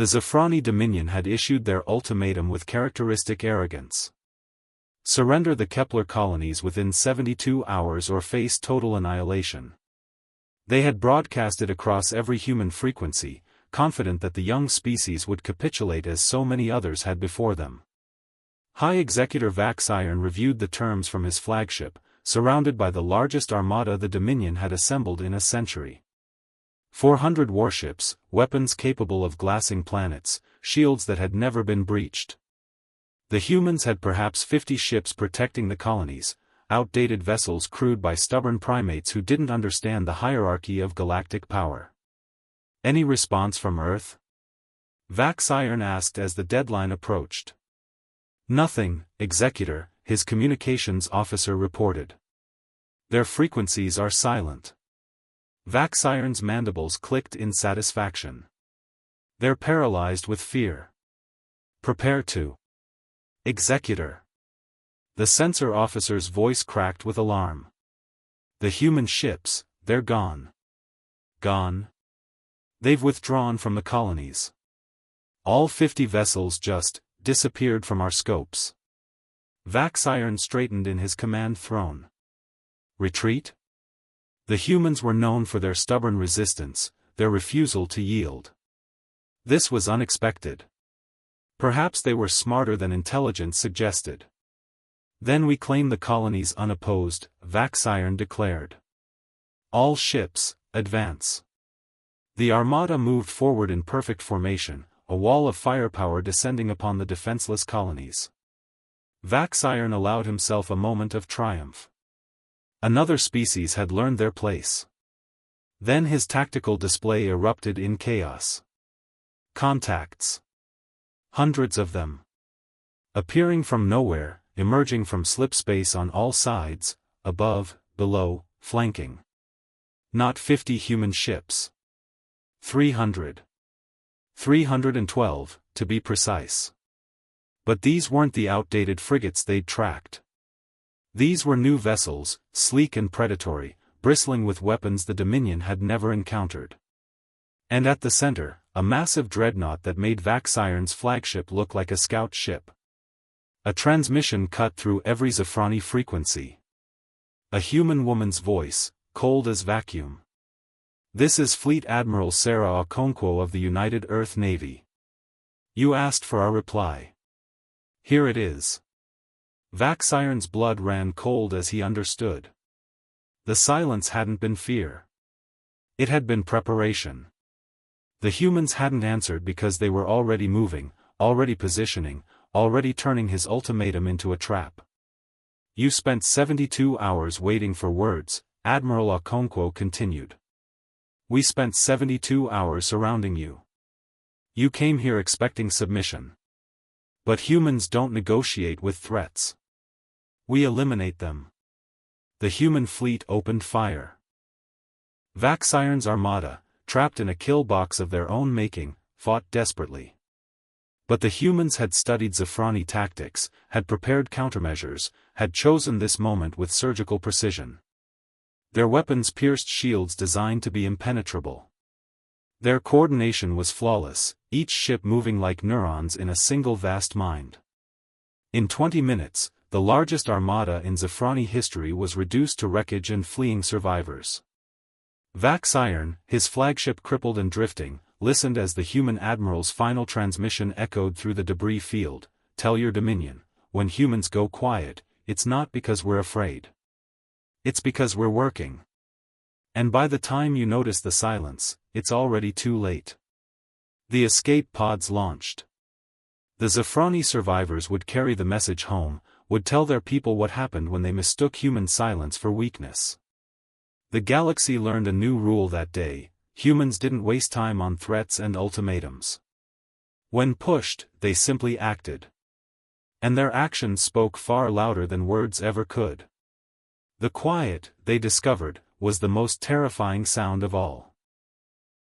The Zafrani Dominion had issued their ultimatum with characteristic arrogance. Surrender the Kepler colonies within 72 hours or face total annihilation. They had broadcast it across every human frequency, confident that the young species would capitulate as so many others had before them. High Executor Vaxiron reviewed the terms from his flagship, surrounded by the largest armada the Dominion had assembled in a century. 400 warships, weapons capable of glassing planets, shields that had never been breached. The humans had perhaps 50 ships protecting the colonies, outdated vessels crewed by stubborn primates who didn't understand the hierarchy of galactic power. Any response from Earth? Vaxiron asked as the deadline approached. Nothing, Executor, his communications officer reported. Their frequencies are silent. Vaxiron's mandibles clicked in satisfaction. They're paralyzed with fear. Prepare to. Executor. The sensor officer's voice cracked with alarm. The human ships, they're gone. Gone? They've withdrawn from the colonies. All 50 vessels just disappeared from our scopes. Vaxiron straightened in his command throne. Retreat? The humans were known for their stubborn resistance, their refusal to yield. This was unexpected. Perhaps they were smarter than intelligence suggested. Then we claim the colonies unopposed, Vaxiron declared. All ships, advance. The armada moved forward in perfect formation, a wall of firepower descending upon the defenseless colonies. Vaxiron allowed himself a moment of triumph. Another species had learned their place. Then his tactical display erupted in chaos. Contacts. Hundreds of them. Appearing from nowhere, emerging from slipspace on all sides, above, below, flanking. Not 50 human ships. 300. 312, to be precise. But these weren't the outdated frigates they'd tracked. These were new vessels, sleek and predatory, bristling with weapons the Dominion had never encountered. And at the center, a massive dreadnought that made Vaxiron's flagship look like a scout ship. A transmission cut through every Zafrani frequency. A human woman's voice, cold as vacuum. This is Fleet Admiral Sarah Okonkwo of the United Earth Navy. You asked for our reply. Here it is. Vaxiron's blood ran cold as he understood. The silence hadn't been fear. It had been preparation. The humans hadn't answered because they were already moving, already positioning, already turning his ultimatum into a trap. You spent 72 hours waiting for words, Admiral Okonkwo continued. We spent 72 hours surrounding you. You came here expecting submission. But humans don't negotiate with threats. We eliminate them. The human fleet opened fire. Vaxiron's armada, trapped in a kill box of their own making, fought desperately. But the humans had studied Zafrani tactics, had prepared countermeasures, had chosen this moment with surgical precision. Their weapons pierced shields designed to be impenetrable. Their coordination was flawless, each ship moving like neurons in a single vast mind. In 20 minutes, the largest armada in Zafrani history was reduced to wreckage and fleeing survivors. Vaxiron, his flagship crippled and drifting, listened as the human admiral's final transmission echoed through the debris field. Tell your Dominion, when humans go quiet, it's not because we're afraid. It's because we're working. And by the time you notice the silence, it's already too late. The escape pods launched. The Zafrani survivors would carry the message home, would tell their people what happened when they mistook human silence for weakness. The galaxy learned a new rule that day: humans didn't waste time on threats and ultimatums. When pushed, they simply acted. And their actions spoke far louder than words ever could. The quiet, they discovered, was the most terrifying sound of all.